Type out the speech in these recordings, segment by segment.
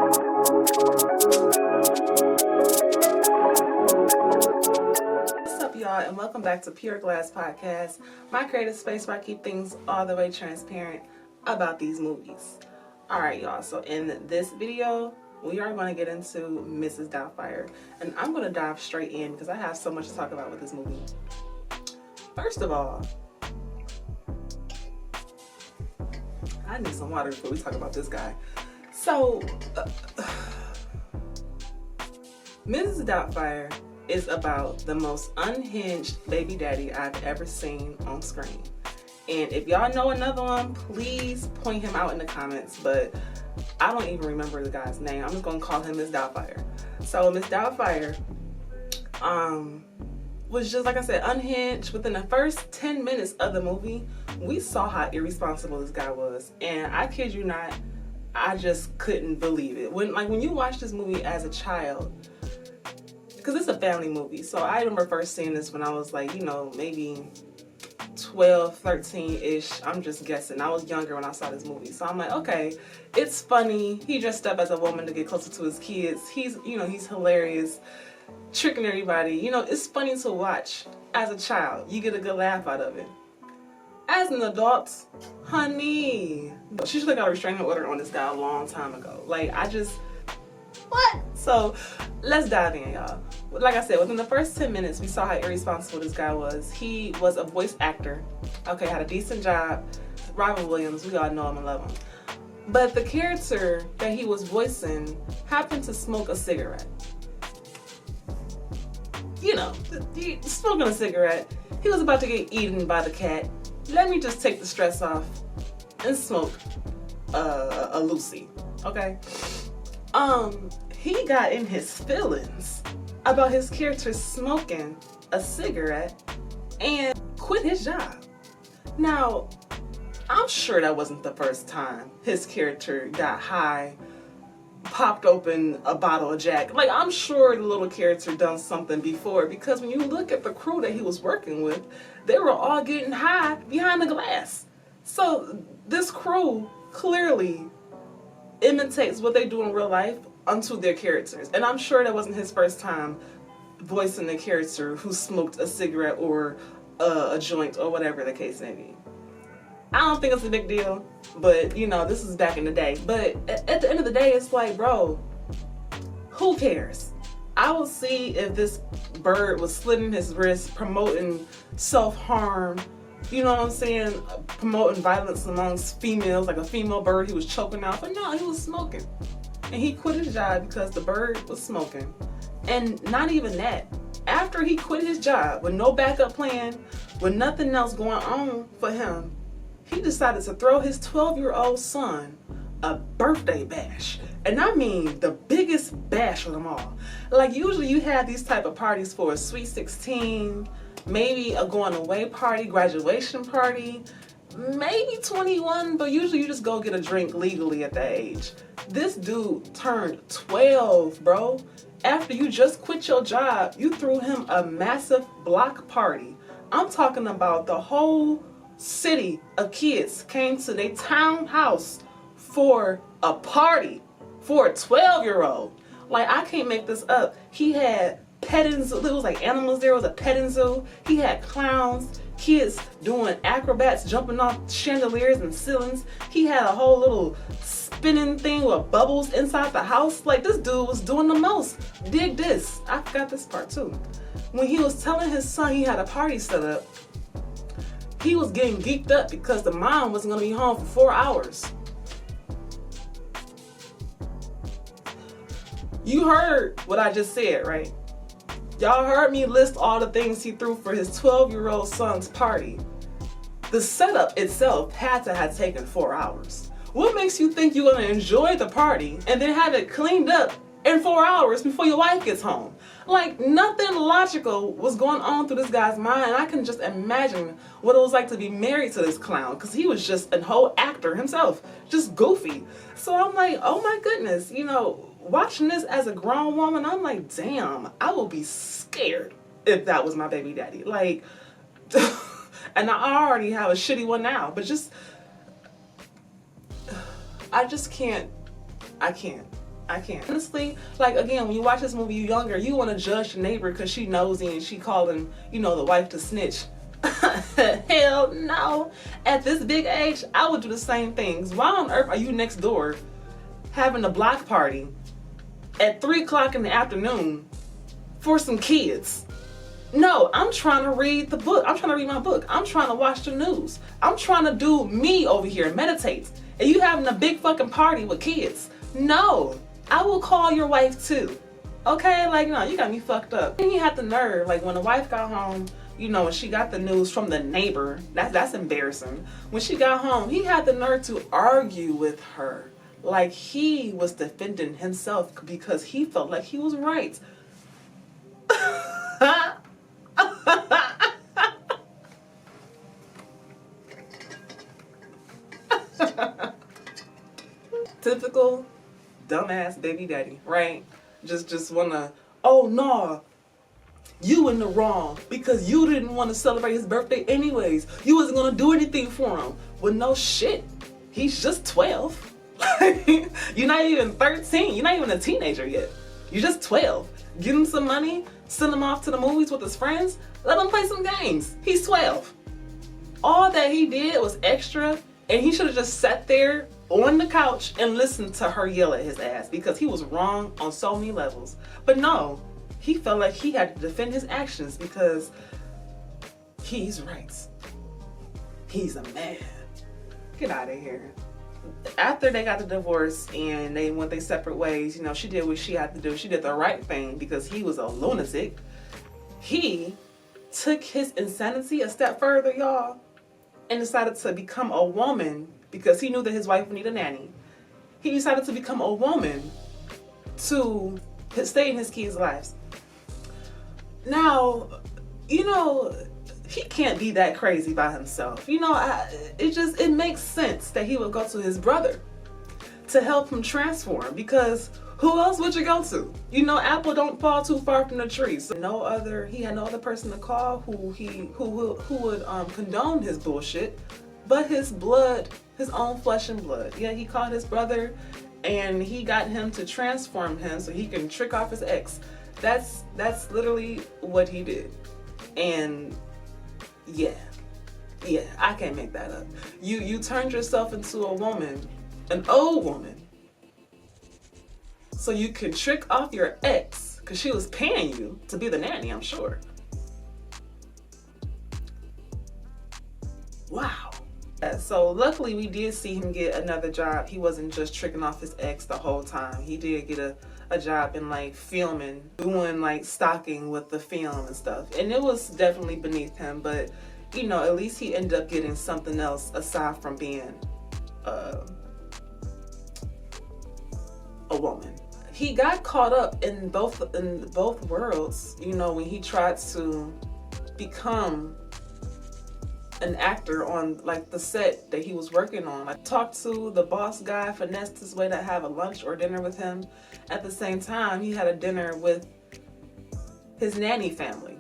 What's up, y'all, and welcome back to Pure Glass Podcast, my creative space where I keep things all the way transparent about these movies. Alright, y'all, so in this video, we are going to get into Mrs. Doubtfire, and I'm going to dive straight in because I have so much to talk about with this movie. First of all, I need some water before we talk about this guy. So, Mrs. Doubtfire is about the most unhinged baby daddy I've ever seen on screen. And if y'all know another one, please point him out in the comments, but I don't even remember the guy's name. I'm just gonna call him Miss Doubtfire. So Miss Doubtfire was just, like I said, unhinged. Within the first 10 minutes of the movie, we saw how irresponsible this guy was. And I kid you not, I just couldn't believe it. When you watch this movie as a child, because it's a family movie, so I remember first seeing this when I was like, maybe 12, 13-ish. I'm just guessing. I was younger when I saw this movie. So I'm like, okay, it's funny. He dressed up as a woman to get closer to his kids. He's hilarious, tricking everybody. It's funny to watch as a child. You get a good laugh out of it. As an adult, honey, she should have got a restraining order on this guy a long time ago. What? So let's dive in, y'all. Like I said, within the first 10 minutes, we saw how irresponsible this guy was. He was a voice actor. Okay, had a decent job. Robin Williams, we all know him and love him. But the character that he was voicing happened to smoke a cigarette. Smoking a cigarette. He was about to get eaten by the cat. Let me just take the stress off and smoke a Lucy, okay? He got in his feelings about his character smoking a cigarette and quit his job. Now, I'm sure that wasn't the first time his character got high, popped open a bottle of Jack. I'm sure the little character done something before, because when you look at the crew that he was working with, they were all getting high behind the glass. So this crew clearly imitates what they do in real life onto their characters. And I'm sure that wasn't his first time voicing a character who smoked a cigarette or a joint or whatever the case may be. I don't think it's a big deal, but this is back in the day. But at the end of the day, it's like, bro, who cares? I will see if this bird was slitting his wrist, promoting self-harm, you know what I'm saying, promoting violence amongst females, like a female bird he was choking out. But no, he was smoking. And he quit his job because the bird was smoking. And not even that. After he quit his job with no backup plan, with nothing else going on for him, he decided to throw his 12-year-old son a birthday bash. And I mean the biggest bash of them all. Usually you have these type of parties for a sweet 16, maybe a going away party, graduation party, maybe 21, but usually you just go get a drink legally at that age. This dude turned 12, bro. After you just quit your job, you threw him a massive block party. I'm talking about the whole city of kids came to their townhouse for a party for a 12-year-old. I can't make this up. He had petting zoo. There was animals there. It was a petting zoo. He had clowns, kids doing acrobats, jumping off chandeliers and ceilings. He had a whole little spinning thing with bubbles inside the house. This dude was doing the most. Dig this. I forgot this part too. When he was telling his son he had a party set up, he was getting geeked up because the mom wasn't going to be home for 4 hours. You heard what I just said, right? Y'all heard me list all the things he threw for his 12-year-old son's party. The setup itself had to have taken 4 hours. What makes you think you're going to enjoy the party and then have it cleaned up in 4 hours before your wife gets home? Nothing logical was going on through this guy's mind. I can just imagine what it was like to be married to this clown, because he was just a whole actor himself, just goofy. So I'm like, oh my goodness, watching this as a grown woman, I'm like, damn, I will be scared if that was my baby daddy. And I already have a shitty one now, but I can't. I can't. Honestly, like, again, when you watch this movie, you're younger, you want to judge the neighbor because she nosy and she calling, you know, the wife to snitch. Hell no. At this big age, I would do the same things. Why on earth are you next door having a block party at 3 o'clock in the afternoon for some kids? No, I'm trying to read the book. I'm trying to read my book. I'm trying to watch the news. I'm trying to do me over here, meditate. And you having a big fucking party with kids? No, I will call your wife too. Okay, like, no, you got me fucked up. And he had the nerve, like, when the wife got home, you know, when she got the news from the neighbor, that's embarrassing. When she got home, he had the nerve to argue with her, like he was defending himself because he felt like he was right. Typical dumbass baby daddy, right? Just wanna, oh no, you in the wrong because you didn't want to celebrate his birthday anyways. You wasn't gonna do anything for him. Well, no shit. He's just 12. You're not even 13. You're not even a teenager yet. You're just 12. Give him some money, send him off to the movies with his friends, let him play some games. He's 12. All that he did was extra, and he should have just sat there on the couch and listened to her yell at his ass because he was wrong on so many levels. But no, he felt like he had to defend his actions because he's right. He's a man. Get out of here. After they got the divorce and they went their separate ways, you know, she did what she had to do. She did the right thing because he was a lunatic. He took his insanity a step further, y'all, and decided to become a woman because he knew that his wife would need a nanny. He decided to become a woman to stay in his kids' lives. Now, you know, he can't be that crazy by himself. You know, it makes sense that he would go to his brother to help him transform because who else would you go to? You know, apple don't fall too far from the tree. So he had no other person to call who would condone his bullshit, but his blood, his own flesh and blood. Yeah, he called his brother and he got him to transform him so he can trick off his ex. That's literally what he did. And yeah, I can't make that up. You turned yourself into a woman, an old woman, so you can trick off your ex because she was paying you to be the nanny, I'm sure. Wow. So luckily we did see him get another job. He wasn't just tricking off his ex the whole time. He did get a job in like filming, doing like stocking with the film and stuff. And it was definitely beneath him, but you know, at least he ended up getting something else aside from being a woman. He got caught up in both worlds, you know, when he tried to become an actor on like the set that he was working on. I talked to the boss guy, finessed his way to have a lunch or dinner with him. At the same time, he had a dinner with his nanny family.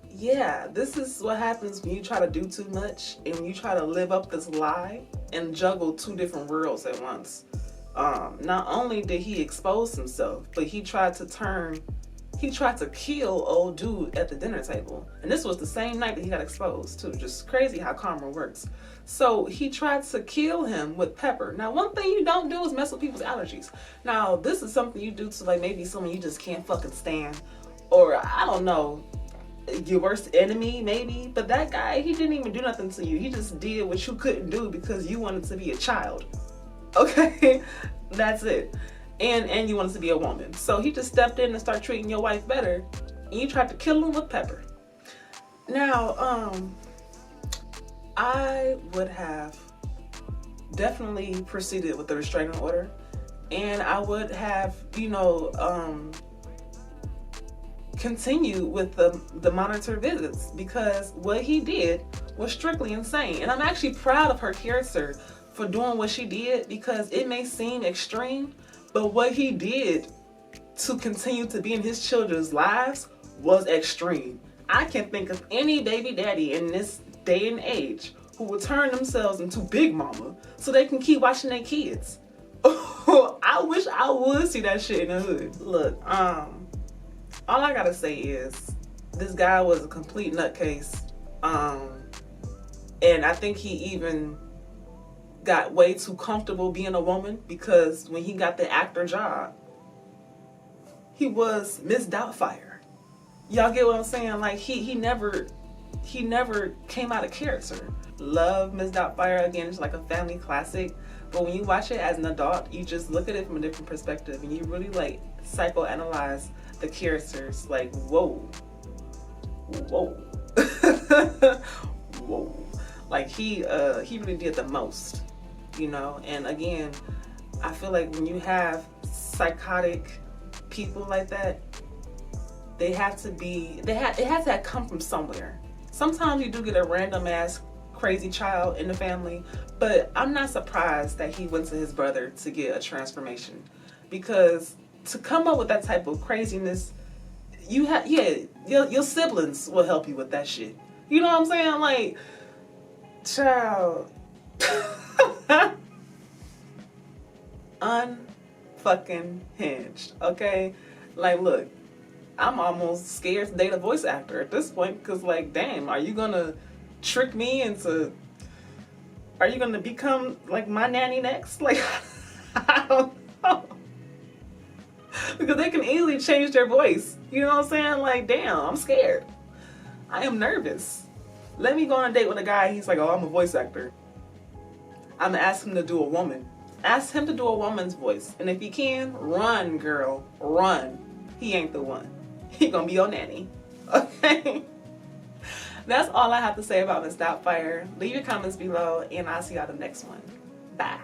Yeah, this is what happens when you try to do too much and you try to live up this lie and juggle two different worlds at once. Not only did he expose himself, but he tried to kill old dude at the dinner table. And this was the same night that he got exposed too. Just crazy how karma works. So he tried to kill him with pepper. Now, one thing you don't do is mess with people's allergies. Now, this is something you do to like maybe someone you just can't fucking stand. Or I don't know, your worst enemy maybe. But that guy, he didn't even do nothing to you. He just did what you couldn't do because you wanted to be a child. Okay? That's it. And you wanted to be a woman. So he just stepped in and started treating your wife better. And you tried to kill him with pepper. Now, I would have definitely proceeded with the restraining order. And I would have, you know, continue with the monitor visits because what he did was strictly insane. And I'm actually proud of her character for doing what she did because it may seem extreme, but what he did to continue to be in his children's lives was extreme. I can't think of any baby daddy in this day and age who would turn themselves into Big Mama so they can keep watching their kids. I wish I would see that shit in the hood. Look, all I gotta say is this guy was a complete nutcase. And I think he even got way too comfortable being a woman, because when he got the actor job, he was Miss Doubtfire. Y'all get what I'm saying? Like he never came out of character. Love Miss Doubtfire. Again, it's like a family classic. But when you watch it as an adult, you just look at it from a different perspective, and you really like psychoanalyze the characters. Like, whoa, whoa. Like he really did the most, you know. And again, I feel like when you have psychotic people like that, it has to come from somewhere. Sometimes you do get a random ass crazy child in the family, but I'm not surprised that he went to his brother to get a transformation, because to come up with that type of craziness, your siblings will help you with that shit. You know what I'm saying? Like, child. Unfucking hinged, okay? Like, look, I'm almost scared to date a voice actor at this point, because, like, damn, are you gonna trick me into, are you gonna become like my nanny next? Like, I don't know. Because they can easily change their voice. You know what I'm saying? Like, damn, I'm scared. I am nervous. Let me go on a date with a guy, he's like, oh, I'm a voice actor. I'm gonna ask him to do a woman. Ask him to do a woman's voice. And if he can, run, girl, run. He ain't the one. He gonna be your nanny. Okay? That's all I have to say about Miss Doubtfire. Leave your comments below, and I'll see y'all the next one. Bye.